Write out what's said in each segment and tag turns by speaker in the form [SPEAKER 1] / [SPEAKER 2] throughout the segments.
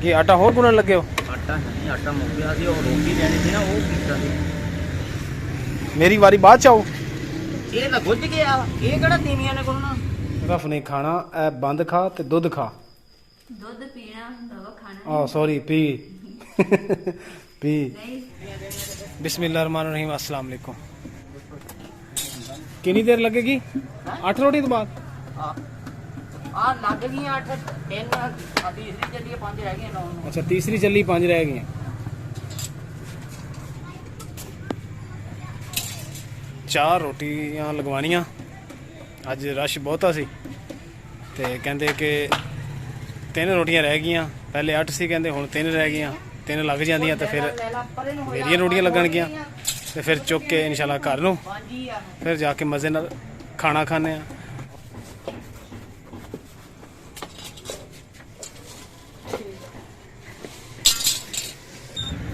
[SPEAKER 1] ये आटा होर गुनन लगे हो?
[SPEAKER 2] आटा नहीं, आटा मुक गया सी और रोटी लेनी थी ना वो कीता सी।
[SPEAKER 1] मेरी वारी बाद च आओ।
[SPEAKER 2] ये तो गुज गया, ये केड़ा तीमियां ने गुनना।
[SPEAKER 1] रफ नहीं खाना, ए बंद खा ते दुध खा।
[SPEAKER 3] दुध पीना दवा खाना
[SPEAKER 1] सॉरी पी पी।
[SPEAKER 3] नहीं।
[SPEAKER 1] बिस्मिल्लाहिर्रहमानिर्रहीम, अस्सलाम वालेकुम। कितनी देर लगेगी? 8 रोटी तो बाद
[SPEAKER 2] आ लग गई 8 3 तीसरी चलिए 5 रह गई 9।
[SPEAKER 1] अच्छा तीसरी चली 5 रह गई। 4 रोटियां लगवानियां। अज रश बहुता सी ते कहंदे कि 3 रोटियां रह गईयां। पहले 8 सी कहंदे हुण 3 रह गईयां। 3 लग जांदियां ते फिर मेरियां रोटियां लगणगियां ते फिर चुक के इंशाल्लाह घर नूं फिर जाके मज़े नाल खाना खाने आ।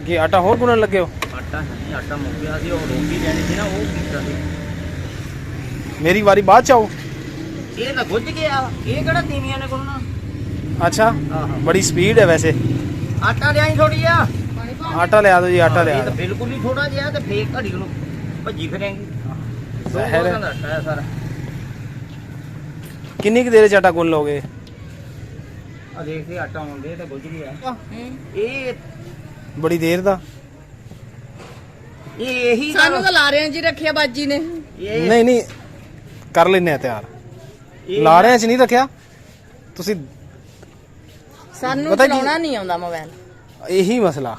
[SPEAKER 1] ये आटा होर गुनन लगे हो?
[SPEAKER 2] आटा नहीं, आटा मुक गया सी और रोटी लेनी थी ना वो कीता सी।
[SPEAKER 1] मेरी वारी बाद च आओ।
[SPEAKER 2] ये तो गुज गया, ये केड़ा तीमियां ने गुनना।
[SPEAKER 1] अच्छा बड़ी स्पीड है वैसे।
[SPEAKER 2] आटा ले आई थोड़ी आ।
[SPEAKER 1] आटा ले आ दो जी, आटा ले आ
[SPEAKER 2] ये
[SPEAKER 1] दो।
[SPEAKER 2] तो बिल्कुल ही थोड़ा जिहा ते फेक घड़ी ਨੂੰ ਭੱਜੀ ਫਿਰਾਂਗੀ।
[SPEAKER 1] ਜ਼ਹਿਰ ਹੈ।
[SPEAKER 2] ਆਟਾ ਹੈ ਸਾਰਾ।
[SPEAKER 1] किन्नी की देर च आटा गुन लोगे?
[SPEAKER 2] ਆ ਦੇਖ ਤੇ ਆਟਾ ਹੁੰਦੇ ਤਾਂ ਗੁੱਝ ਗਿਆ। ਇਹ
[SPEAKER 1] बड़ी देर दा?
[SPEAKER 2] ਇਹੀ
[SPEAKER 3] ਸਾਨੂੰ ਤਾਂ ਲਾ ਰਹੇ ਜੀ ਰੱਖਿਆ ਬਾਜੀ ਨੇ।
[SPEAKER 2] ਇਹ
[SPEAKER 1] नहीं नहीं कर लेने तैयार।
[SPEAKER 2] ਇਹ
[SPEAKER 1] ला रहे च नहीं रखिया तुसी।
[SPEAKER 3] ਸਾਨੂੰ
[SPEAKER 1] ਪਤਾ ਕੀ-
[SPEAKER 3] ਚਲਾਉਣਾ ਨਹੀਂ ਆਉਂਦਾ ਮੋਬਾਈਲ।
[SPEAKER 1] यही मसला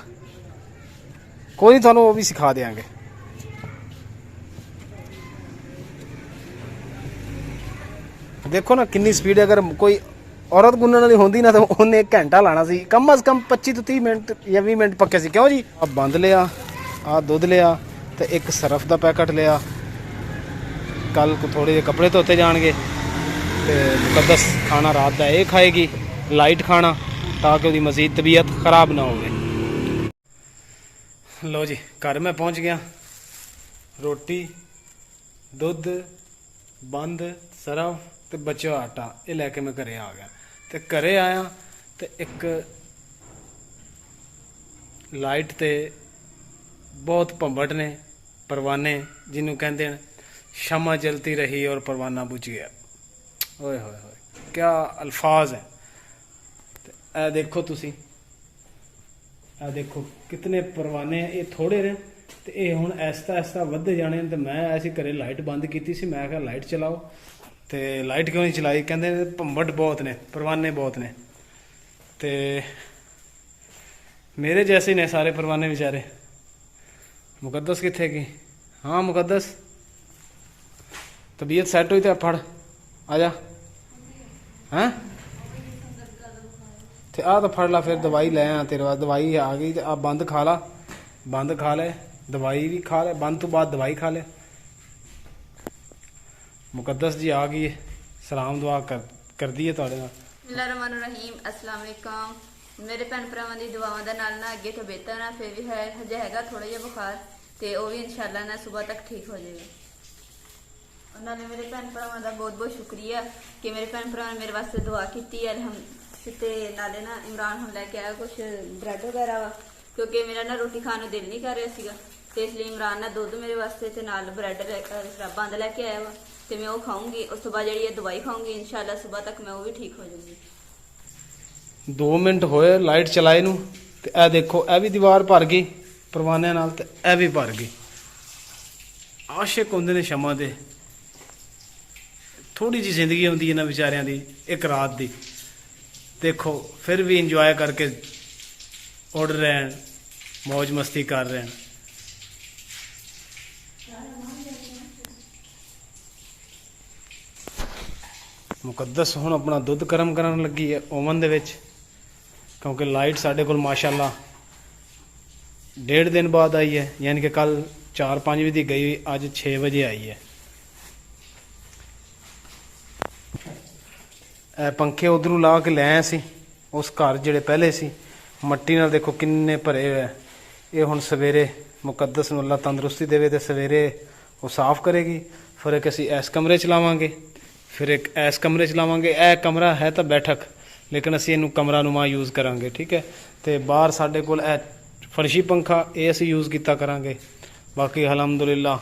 [SPEAKER 1] कोई नहीं, थानू वो भी सिखा देंगे। देखो ना कितनी स्पीड है। अगर कोई औरत गुनन वाली होंदी ना तो उन्हें 1 घंटा लाना सी, कम अज कम 25 तो 30 मिनट या 20 मिनट पक्के सी। क्यों जी? अब बंद लिया, आ दुध लिया तो एक सरफ का पैकेट लिया। कल को थोड़े जे कपड़े धोते जाएंगे तो मुकद्दस खाना रात का ये खाएगी, लाइट खाना, ताकि उसकी मजीद तबीयत खराब ना हो। लो जी घर मैं पहुंच गया। रोटी दुध बंद सरफ ते बचा आटा ये लैके मैं घरे आ गया। तो घरे आया तो एक लाइट ते बहुत भंबट ने परवाने जिन्हों कहते हैं शमा जलती रही और परवाना बुझ गया। ओए होए होए क्या अल्फाज है। ए देखो तुसी, ए देखो कितने परवाने ये थोड़े ने ते ये हुण ऐसा ऐसा वधदे जाने। तो मैं ऐसी घरे लाइट बंद की सी। मैं कहा लाइट चलाओ तो लाइट क्यों नहीं चलाई? कहते भंबट बहुत ने, परवाने बहुत ने। ते मेरे जैसे ने सारे परवाने बेचारे। मुकद्दस कित्थे की? हाँ मुकद्दस तबीयत सैट हुई तो फड़ आ जा। हैं ते आ तो फड़ ला, फिर दवाई ले आ तेरे बाद। दवाई आ गई तो आप बंद खा ला, बंद खा ले, दवाई भी खा ले, बंद तो बाद दवाई खा ले। मुकद्दस जी आ गई है, सलाम दुआ कर दी है तुहाडे नाल।
[SPEAKER 3] बिस्मिल्लाहिर्रहमानिर्रहीम, अस्सलाम वालेकुम। मेरे भैन भरावां दी दुआवां दे नाल ना अगे तो बेहतर ना, फिर भी है हजे हैगा थोड़ा जिहा बुखार ते वो भी इंशाल्लाह ना सुबह तक ठीक हो जाएगा। नाले मेरे भैन भरावां दा बहुत बहुत शुक्रिया कि मेरे भैन भरा ने मेरे वास्ते दुआ की है। हम ते नाले ना इमरान हम लैके आया कुछ ब्रैड वगैरह वा, क्योंकि मेरा ना रोटी खाने दिल नहीं कर रहा सीगा, तो इसलिए इमरान ने दुध मेरे वास्ते ते नाल ब्रैड बंद लैके आया वा। तो मैं वो खाऊंगी, उस तो बाद जी दवाई खाऊंगी इंशाल्लाह सुबह तक मैं वो भी ठीक हो जाऊंगी।
[SPEAKER 1] 2 मिनट होए लाइट चलाए नू ते ए देखो ए भी दीवार भर गई परवाने नाल ते ए भी भर गई। आशिक होंदे ने शमा दे। थोड़ी जी जिंदगी होंदी है ना बेचारियां दी, एक रात दी। देखो फिर भी इंजॉय करके उड़ रहे हैं, मौज मस्ती कर रहे हैं। मुकद्दस हुण अपना दुध गर्म करन लगी है ओवन दे विच, क्योंकि लाइट साढ़े कोल माशाअल्लाह 1.5 दिन बाद आई है। यानी कि कल 4-5 बजे गई, अज 6 बजे आई है। पंखे उधरों ला के ले आए सी उस घर जिहड़े पहले सी, मट्टी नाल देखो किन्ने भरे हुए। ये हुण सवेरे मुकद्दस नूं अल्लाह तंदुरुस्ती देवे ते सवेरे वो साफ करेगी। फिर एक असीं इस कमरे च लावांगे, फिर एक इस कमरे च लावांगे। यह कमरा है तो बैठक, ਲੇਕਿਨ ਅਸੀਂ ਇਹਨੂੰ ਕਮਰਾਨੁਮਾ ਯੂਜ਼ ਕਰਾਂਗੇ, ਠੀਕ ਹੈ। ਤੇ ਬਾਹਰ ਸਾਡੇ ਕੋਲ ਇਹ ਫਰਸ਼ੀ ਪੰਖਾ, ਇਹ ਅਸੀਂ ਯੂਜ਼ ਕੀਤਾ ਕਰਾਂਗੇ। ਬਾਕੀ ਅਲਹਮਦੁਲਿਲਾ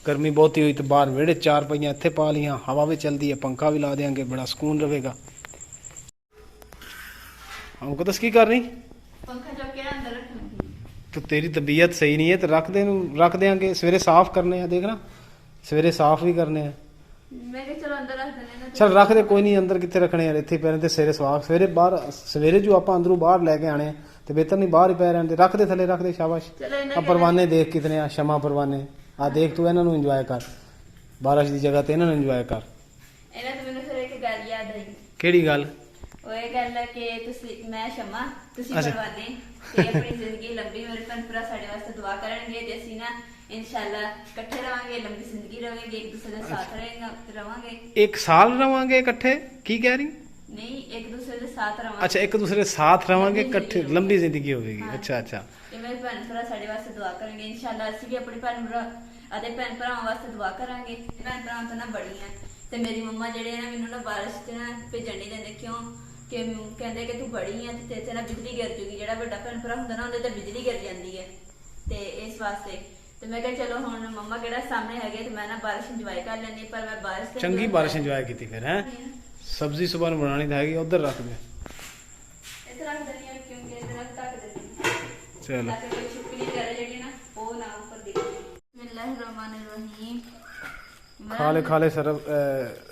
[SPEAKER 1] गर्मी बहुत ही हुई तो बाहर वेड़े 4 पहियां इत्थे पा लियां, हवा भी चलती है, पंखा भी ला देंगे, बड़ा सुकून रहेगा। हमको दस की कर रही
[SPEAKER 3] पंखा जो के अंदर रखना,
[SPEAKER 1] तो तेरी तबीयत सही नहीं है तो रख देंगे, सवेरे साफ करने हैं, देखना सवेरे साफ भी करने हैं।
[SPEAKER 3] मैं कहा चलो अंदर रख देने ना।
[SPEAKER 1] चल रख दे, कोई नहीं, अंदर कितने रखने हैं, इत्थे पै रहिंदे सवेरे साफ, सवेरे बाहर सवेरे जो आप अंदरों बाहर लैके आने तो बेहतर नहीं, बाहर ही पै रहिंदे, रख दे थले, रख दे, शाबाश।
[SPEAKER 3] चलो इन्हें
[SPEAKER 1] अब परवाने देख कितने आ, शमा परवाने आ देख, तू इन्हां नूं इंजॉय कर, बारिश की जगह ते इन्हां नूं इंजॉय कर।
[SPEAKER 3] ਇਹਨਾਂ ਤੋਂ ਮੈਨੂੰ ਫਿਰ ਇੱਕ ਗੱਲ ਯਾਦ ਆਈ।
[SPEAKER 1] ਕਿਹੜੀ ਗੱਲ?
[SPEAKER 3] ਉਹ ਇਹ ਗੱਲ ਹੈ ਕਿ ਤੁਸੀਂ, ਮੈਂ ਸ਼ਮਾ, ਤੁਸੀਂ
[SPEAKER 1] ਅੱਛਾ।
[SPEAKER 3] ਪਰਵਾਨੇ ਤੇ ਆਪਣੀ ਜ਼ਿੰਦਗੀ ਲੰਬੀ, ਮੇਰੇ ਭੈਣ ਭਰਾ ਸਾਡੇ ਵਾਸਤੇ ਦੁਆ ਕਰਨਗੇ ਤੇ ਅਸੀਂ ਨਾ ਇਨਸ਼ਾਅੱਲਾ ਇਕੱਠੇ ਰਵਾਂਗੇ, ਲੰਬੀ ਜ਼ਿੰਦਗੀ ਰਵਾਂਗੇ, ਇੱਕ ਦੂਸਰੇ ਦੇ ਸਾਥ ਰਵਾਂਗੇ।
[SPEAKER 1] 1 साल रवांगे इकट्ठे, की कह रही?
[SPEAKER 3] नहीं, एक दूसरे के साथ रवांगे।
[SPEAKER 1] अच्छा, एक दूसरे साथ रवांगे
[SPEAKER 3] लंबी
[SPEAKER 1] इकट्ठे,
[SPEAKER 3] जिंदगी
[SPEAKER 1] लंबी जिंदगी होगी।
[SPEAKER 3] हाँ।
[SPEAKER 1] अच्छा अच्छा,
[SPEAKER 3] ਤੇ ਮੇਰੇ ਭੈਣ ਭਰਾ ਸਾਡੇ ਵਾਸਤੇ ਦੁਆ ਕਰਨਗੇ ਇਨਸ਼ਾਅੱਲਾ, ਅਸੀਂ ਵੀ ਆਪਣੇ ਭੈਣ ਭਰਾ ਅਤੇ ਭੈਣ ਭਰਾਵਾਂ ਵਾਸਤੇ ਦੁਆ ਕਰਾਂਗੇ। ਭੈਣ ਭਰਾਵਾਂ ਤੋਂ ਨਾ ਬੜੀਆਂ ਤੇ ਮੇਰੀ ਮੰਮਾ ਜਿਹੜੇ ਨਾ ਮੈਨੂੰ ਨਾ ਬਾਰਿਸ਼ 'ਚ ਨਾ ਭੇਜਣ ਨਹੀਂ ਦਿੰਦੇ, ਕਿਉਂ ਕਿ ਕਹਿੰਦੇ ਕਿ ਤੂੰ ਬੜੀ ਆ ਤੇ ਤੇਰੇ 'ਤੇ ਨਾ ਬਿਜਲੀ ਗਿਰ ਜੂਗੀ, ਜਿਹੜਾ ਵੱਡਾ ਭੈਣ ਭਰਾ ਹੁੰਦਾ ਨਾ ਉਹਦੇ ਤੇ ਬਿਜਲੀ ਗਿਰ ਜਾਂਦੀ ਹੈ, ਤੇ ਇਸ ਵਾਸਤੇ ਤੇ ਮੈਂ ਕਿਹਾ ਚਲੋ ਹੁਣ ਮੰਮਾ ਕਿਹੜਾ ਸਾਹਮਣੇ ਹੈਗੇ ਤੇ ਮੈਂ ਨਾ ਬਾਰਿਸ਼ ਇੰਜੋਏ ਕਰ ਲੈਂਦੀ, ਪਰ ਮੈਂ ਬਾਰਿਸ਼
[SPEAKER 1] ਚੰਗੀ ਬਾਰਿਸ਼ ਇੰਜੋਏ ਕੀਤੀ ਫਿਰ ਹੈ। ਸਬਜ਼ੀ ਸੁਬਹ ਨੂੰ ਬਣਾਣੀ ਤਾਂ ਹੈਗੀ, ਉਧਰ ਰੱਖ ਦੇ,
[SPEAKER 3] ਇੱਥੇ ਰੱਖ ਦਿੰਦੀ ਹਾਂ ਕਿਉਂਕਿ ਇਹਦੇ ਨਾਲ ਢੱਕ ਦਿੰਦੀ ਹਾਂ
[SPEAKER 1] ਚਲੋ।
[SPEAKER 3] ਤਾਂ ਕਿ ਕੋਈ ਛੁਪਕਲੀ ਵਗੈਰਾ ਜਿਹੜੀ ਨਾ ਉਹ ਨਾ ਉੱਪਰ ਦਿਖੇ। बिस्मिल्लाहिर्रहमानिर्रहीम।
[SPEAKER 1] खा ले सरफ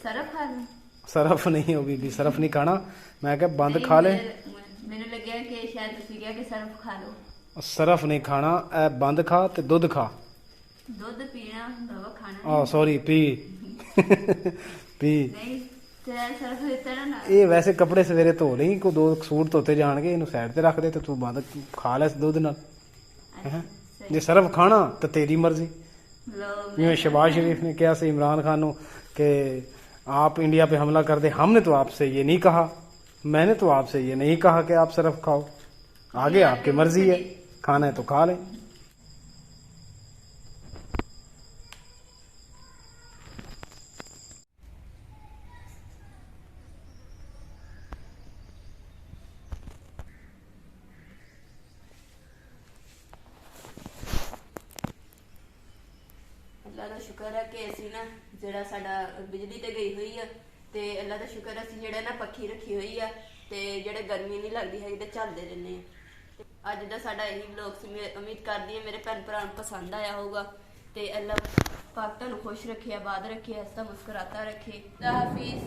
[SPEAKER 3] सरफ खा लूं?
[SPEAKER 1] सरफ नहीं हो बीबी, सरफ नहीं खाना, मैं क्या बंद खा ले।
[SPEAKER 3] मैंने लगे कि शायद तुसी क्या कि सरफ खा लो।
[SPEAKER 1] सरफ नहीं खाना, ए बंद खा ते दुध खा।
[SPEAKER 3] दुध पीना ਹੁੰਦਾ ਵਾ, ਖਾਣਾ
[SPEAKER 1] आ सॉरी, पी पी।
[SPEAKER 3] ਨਹੀਂ ਤੇ ਸਰਫ ਦਿੱਤਾ ਨਾ।
[SPEAKER 1] ਇਹ ਵੈਸੇ ਕੱਪੜੇ ਸਵੇਰੇ ਧੋ ਲਈ, ਕੋ 2 ਸੂਟ ਧੋਤੇ ਜਾਣਗੇ, ਇਹਨੂੰ ਸਾਈਡ ਤੇ ਰੱਖ ਦੇ ਤੇ ਤੂੰ ਬੰਦ ਖਾ ਲੈ ਦੁੱਧ ਨਾਲ। ਹੈਂ? ਜੇ ਸਰਫ ਖਾਣਾ ਤਾਂ ਤੇਰੀ ਮਰਜ਼ੀ। जिਵੇਂ शहबाज शरीफ ने कहा से इमरान खान कि आप इंडिया पे हमला कर दे, हमने तो आपसे ये नहीं कहा, मैंने तो आपसे ये नहीं कहा कि आप सरफ खाओ, आगे आपकी मर्जी है, खाना है तो खा लें।
[SPEAKER 3] ਅੱਲਾ ਦਾ ਸ਼ੁਕਰ ਹੈ ਕਿ ਅਸੀਂ ਨਾ ਜਿਹੜਾ ਸਾਡਾ ਬਿਜਲੀ ਤੇ ਗਈ ਹੋਈ ਆ, ਤੇ ਅੱਲਾ ਦਾ ਸ਼ੁਕਰ ਹੈ ਅਸੀਂ ਜਿਹੜਾ ਨਾ ਪੱਖੀ ਰੱਖੀ ਹੋਈ ਆ, ਤੇ ਜਿਹੜੇ ਗਰਮੀ ਨਹੀਂ ਲੱਗਦੀ ਹੈਗੀ ਤੇ ਚੱਲਦੇ ਰਹਿੰਦੇ ਆ। ਅੱਜ ਦਾ ਸਾਡਾ ਇਹੀ ਵਲੌਗ ਸੀ, ਮੈਂ ਉਮੀਦ ਕਰਦੀ ਹਾਂ ਮੇਰੇ ਭੈਣ ਭਰਾ ਨੂੰ ਪਸੰਦ ਆਇਆ ਹੋਊਗਾ, ਤੇ ਅੱਲਾ ਪਾਕ ਤੁਹਾਨੂੰ ਖੁਸ਼ ਰੱਖੇ, ਆਬਾਦ ਰੱਖੇ, ਹੱਸਦਾ ਮੁਸਕਰਾਤਾ ਰੱਖੇ। ਹਾਫਿਜ਼।